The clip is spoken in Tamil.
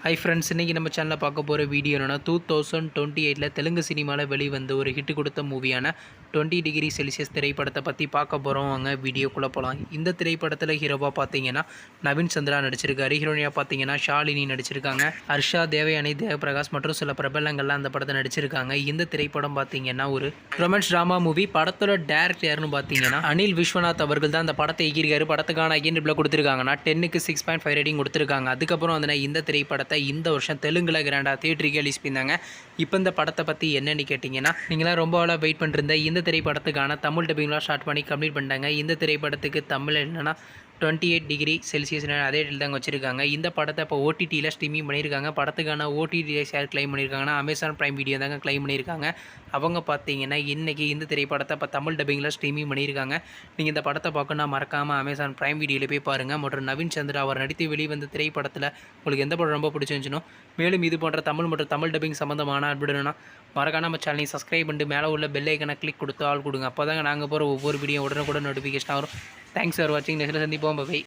ஹை ஃப்ரெண்ட்ஸ், இன்றைக்கி நம்ம சேனலில் பார்க்க போகிற வீடியோ என்னென்னா 2028 தெலுங்கு சினிமாவில் வெளிவந்த ஒரு ஹிட் கொடுத்த மூவியான 20 டிகிரி செல்சியஸ் திரைப்படத்தை பற்றி பார்க்க போகிறோம். வாங்க வீடியோக்குள்ளே போகலாம். இந்த திரைப்படத்தில் ஹீரோவாக பார்த்தீங்கன்னா நவீன் சந்திரா நடிச்சிருக்காரு. ஹீரோனியாக பார்த்தீங்கன்னா ஷாலினி நடிச்சிருக்காங்க. ஹர்ஷா, தேவயானி, தேவபிரகாஷ் மற்றும் சில பிரபலங்கள்லாம் அந்த படத்தை நடிச்சிருக்காங்க. இந்த திரைப்படம் பார்த்தீங்கன்னா ஒரு ரொமான்ஸ் ட்ராமா மூவி. படத்தோட டேரக்டர் யாருன்னு பார்த்தீங்கன்னா அனில் விஸ்வநாத் அவர்கள் தான் அந்த படத்தை இயக்கியிருக்காரு. படத்துக்கான ஐஎன்டிபியில் கொடுத்துருக்காங்கன்னா 10க்கு 6.5 ரேட்டிங் கொடுத்துருக்காங்க. அதுக்கப்புறம் வந்து இந்த திரைப்படத்தை இந்த வருஷம் தெலுங்குல கிராண்டாக தியேட்டருக்கு ரிலீஸ் பண்ணியிருந்தாங்க. இப்போ இந்த படத்தை பற்றி என்னென்னு கேட்டிங்கன்னா, நீங்களாம் ரொம்ப நாளாக வெயிட் பண்ணிருந்த இந்த திரைப்படத்துக்கான தமிழ் டப்பிங்லாம் ஸ்டார்ட் பண்ணி கம்ப்ளீட் பண்ணிட்டாங்க. இந்த திரைப்படத்துக்கு தமிழ் என்னென்னா 28 டிகிரி செல்சியஸ் அதே டேட்டில் தாங்க வச்சுருக்காங்க. இந்த படத்தை இப்போ ஓடிடியில் ஸ்ட்ரீமிங் பண்ணியிருக்காங்க. படத்துக்கான ஓடிடி ஷேர் கிளைம் பண்ணியிருக்காங்கன்னா அமேசான் ப்ரைம் வீடியோ தாங்க கிளைம் பண்ணியிருக்காங்க. அவங்க பார்த்தீங்கன்னா இன்றைக்கி இந்த திரைப்படத்தை இப்போ தமிழ் டப்பிங்கில் ஸ்ட்ரீமிங் பண்ணியிருக்காங்க. நீங்கள் இந்த படத்தை பார்க்கணுன்னா மறக்காமல் அமேசான் ப்ரைம் வீடியோவில் போய் பாருங்கள். மற்றும் நவீன் சந்திரா அவர் நடித்து வெளிவந்த திரைப்படத்தில் உங்களுக்கு எந்த படம் ரொம்ப பிடிச்சிருந்துச்சுனோ, மேலும் இது போன்ற தமிழ் மற்றும் தமிழ் டப்பிங் சம்மந்தமான அப்டேட்னா மறக்காம நம்ம சேனலை சப்ஸ்கிரைப் பண்ணிட்டு மேலே உள்ள பெல் ஐக்கனை கிளிக் கொடுத்து ஆள் கொடுங்க. அப்போ தாங்க நாங்கள் போகிற ஒவ்வொரு வீடியோ உடனுக்குடன் நோட்டிஃபிகேஷன் வரும். தேங்க்ஸ் ஃபார் வாட்சிங். நெக்ஸ்ட்டில் சந்திப்போம். பை.